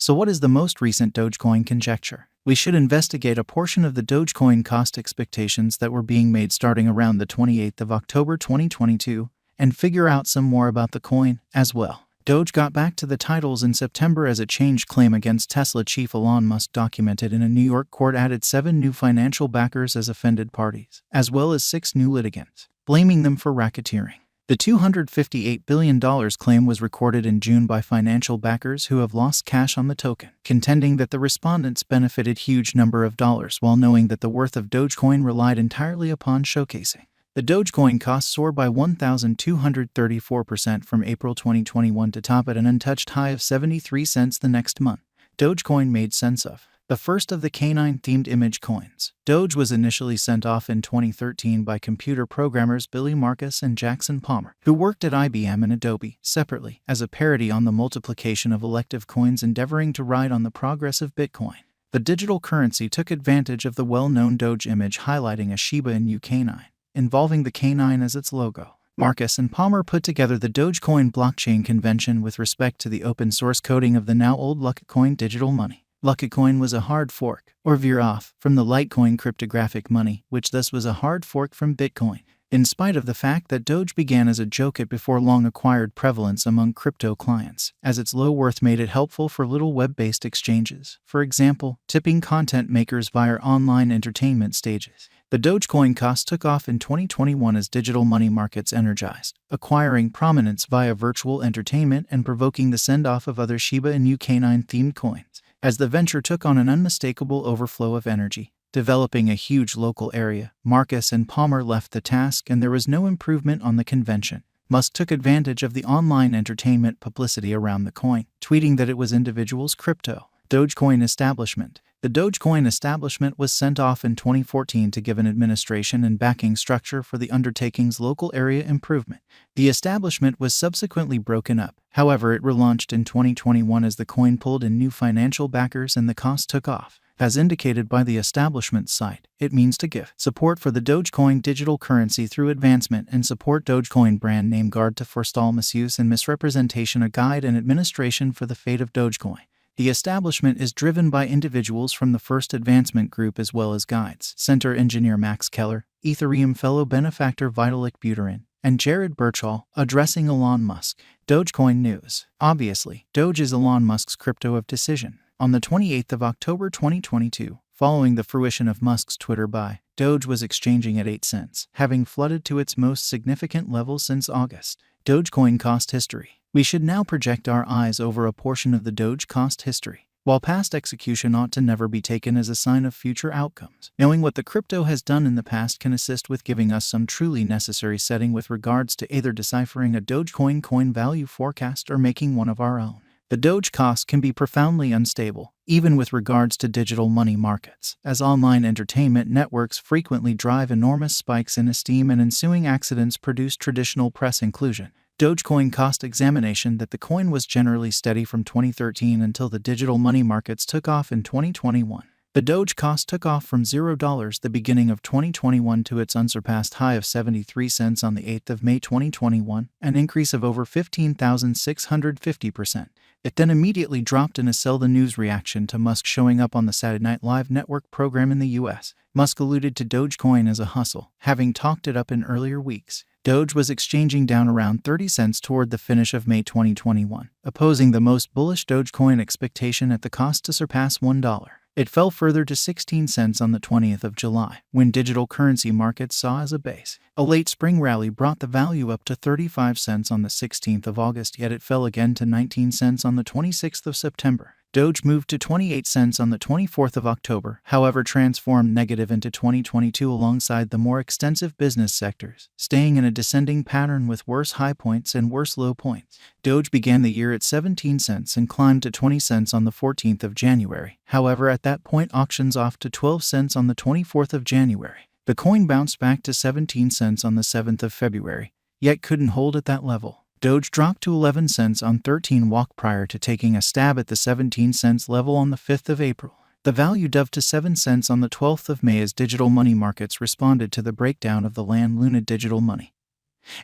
So what is the most recent Dogecoin conjecture? We should investigate a portion of the Dogecoin cost expectations that were being made starting around the 28th of October 2022 and figure out some more about the coin as well. Doge got back to the titles in September as a changed claim against Tesla chief Elon Musk documented in a New York court added 7 new financial backers as offended parties, as well as 6 new litigants, blaming them for racketeering. The $258 billion claim was recorded in June by financial backers who have lost cash on the token, contending that the respondents benefited huge number of dollars while knowing that the worth of Dogecoin relied entirely upon showcasing. The Dogecoin cost soared by 1,234% from April 2021 to top at an untouched high of 73 cents the next month. Dogecoin made sense of. The first of the canine-themed image coins. Doge was initially sent off in 2013 by computer programmers Billy Marcus and Jackson Palmer, who worked at IBM and Adobe, separately, as a parody on the multiplication of elective coins endeavoring to ride on the progress of Bitcoin. The digital currency took advantage of the well-known Doge image highlighting a Shiba Inu canine, involving the canine as its logo. Marcus and Palmer put together the Dogecoin blockchain convention with respect to the open-source coding of the now-old Dogecoin digital money. Dogecoin was a hard fork, or veer-off, from the Litecoin cryptographic money, which thus was a hard fork from Bitcoin. In spite of the fact that Doge began as a joke, it before long acquired prevalence among crypto clients, as its low worth made it helpful for little web-based exchanges, for example, tipping content makers via online entertainment stages. The Dogecoin cost took off in 2021 as digital money markets energized, acquiring prominence via virtual entertainment and provoking the send-off of other Shiba Inu canine-themed coins. As the venture took on an unmistakable overflow of energy, developing a huge local area, Marcus and Palmer left the task and there was no improvement on the convention. Musk took advantage of the online entertainment publicity around the coin, tweeting that it was individuals' crypto. Dogecoin establishment. The Dogecoin establishment was sent off in 2014 to give an administration and backing structure for the undertaking's local area improvement. The establishment was subsequently broken up. However, it relaunched in 2021 as the coin pulled in new financial backers and the cost took off. As indicated by the establishment's site, it means to give support for the Dogecoin digital currency through advancement and support Dogecoin brand name guard to forestall misuse and misrepresentation, a guide and administration for the fate of Dogecoin. The establishment is driven by individuals from the First Advancement Group as well as guides. Center engineer Max Keller, Ethereum fellow benefactor Vitalik Buterin, and Jared Birchall, addressing Elon Musk. Dogecoin news. Obviously, Doge is Elon Musk's crypto of decision. On the 28th of October 2022, following the fruition of Musk's Twitter buy, Doge was exchanging at 8 cents, having flooded to its most significant level since August. Dogecoin cost history. We should now project our eyes over a portion of the Doge cost history. While past execution ought to never be taken as a sign of future outcomes, knowing what the crypto has done in the past can assist with giving us some truly necessary setting with regards to either deciphering a Dogecoin coin value forecast or making one of our own. The Doge cost can be profoundly unstable, even with regards to digital money markets, as online entertainment networks frequently drive enormous spikes in esteem and ensuing accidents produce traditional press inclusion. Dogecoin cost examination that the coin was generally steady from 2013 until the digital money markets took off in 2021. The Doge cost took off from $0 the beginning of 2021 to its unsurpassed high of 73 cents on the 8th of May 2021, an increase of over 15,650%. It then immediately dropped in a sell the news reaction to Musk showing up on the Saturday Night Live network program in the US. Musk alluded to Dogecoin as a hustle, having talked it up in earlier weeks. Doge was exchanging down around 30 cents toward the finish of May 2021, opposing the most bullish Dogecoin expectation at the cost to surpass $1. It fell further to 16 cents on the 20th of July, when digital currency markets saw as a base. A late spring rally brought the value up to 35 cents on the 16th of August, yet it fell again to 19 cents on the 26th of September. Doge moved to 28 cents on the 24th of October, however transformed negative into 2022 alongside the more extensive business sectors, staying in a descending pattern with worse high points and worse low points. Doge began the year at 17 cents and climbed to 20 cents on the 14th of January. However, at that point auctions off to 12 cents on the 24th of January. The coin bounced back to 17 cents on the 7th of February, yet couldn't hold at that level. Doge dropped to 11 cents on 13 walk prior to taking a stab at the 17 cents level on the 5th of April. The value dove to 7 cents on the 12th of May as digital money markets responded to the breakdown of the Luna digital money.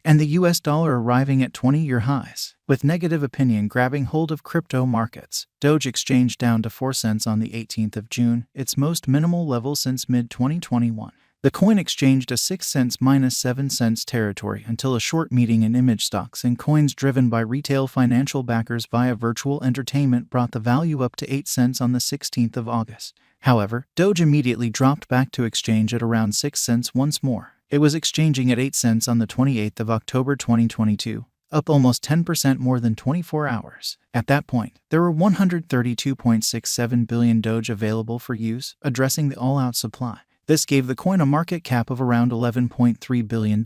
and the US dollar arriving at 20-year highs. With negative opinion grabbing hold of crypto markets, Doge exchanged down to 4 cents on the 18th of June, its most minimal level since mid-2021. The coin exchanged a 6 cents minus 7 cents territory until a short meeting in image stocks and coins driven by retail financial backers via virtual entertainment brought the value up to 8 cents on the 16th of August. However, Doge immediately dropped back to exchange at around 6 cents once more. It was exchanging at 8 cents on the 28th of October 2022, up almost 10% more than 24 hours. At that point, there were 132.67 billion Doge available for use, addressing the all-out supply. This gave the coin a market cap of around $11.3 billion,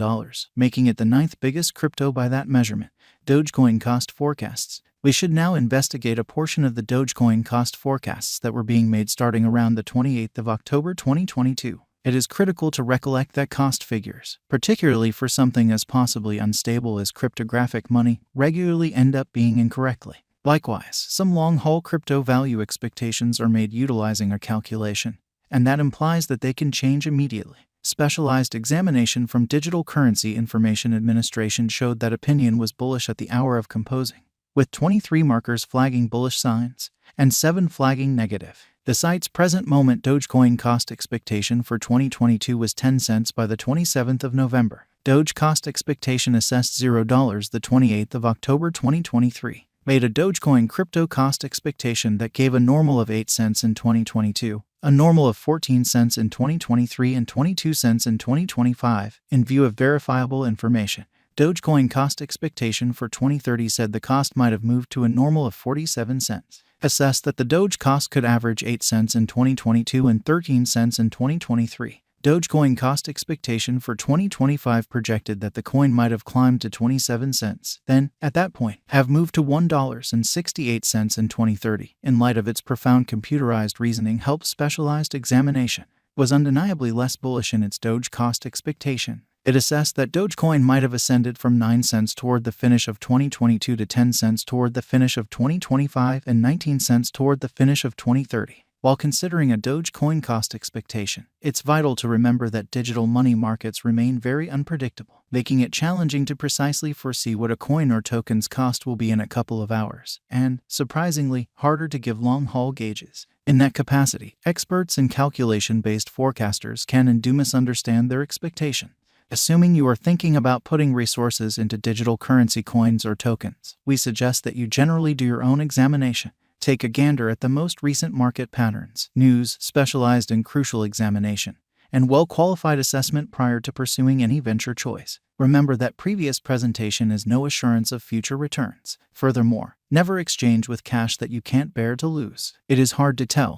making it the 9th biggest crypto by that measurement. Dogecoin cost forecasts. We should now investigate a portion of the Dogecoin cost forecasts that were being made starting around the 28th of October 2022. It is critical to recollect that cost figures, particularly for something as possibly unstable as cryptographic money, regularly end up being incorrectly. Likewise, some long-haul crypto value expectations are made utilizing a calculation, and that implies that they can change immediately. Specialized examination from Digital Currency Information Administration showed that opinion was bullish at the hour of composing, with 23 markers flagging bullish signs and 7 flagging negative. The site's present moment Dogecoin cost expectation for 2022 was 10 cents by the 27th of November. Doge cost expectation assessed $0 the 28th of October 2023. Made a Dogecoin crypto cost expectation that gave a normal of 8 cents in 2022, a normal of 14 cents in 2023 and 22 cents in 2025, in view of verifiable information. Dogecoin cost expectation for 2030 said the cost might have moved to a normal of 47 cents. Assessed that the Doge cost could average 8 cents in 2022 and 13 cents in 2023. Dogecoin cost expectation for 2025 projected that the coin might have climbed to 27 cents, then, at that point, have moved to $1.68 in 2030. In light of its profound computerized reasoning help specialized examination, was undeniably less bullish in its Doge cost expectation. It assessed that Dogecoin might have ascended from 9 cents toward the finish of 2022 to 10 cents toward the finish of 2025 and 19 cents toward the finish of 2030. While considering a Dogecoin cost expectation, it's vital to remember that digital money markets remain very unpredictable, making it challenging to precisely foresee what a coin or token's cost will be in a couple of hours, and, surprisingly, harder to give long-haul gauges. In that capacity, experts and calculation-based forecasters can and do misunderstand their expectation. Assuming you are thinking about putting resources into digital currency coins or tokens, we suggest that you generally do your own examination. Take a gander at the most recent market patterns, news, specialized and crucial examination, and well-qualified assessment prior to pursuing any venture choice. Remember that previous presentation is no assurance of future returns. Furthermore, never exchange with cash that you can't bear to lose. It is hard to tell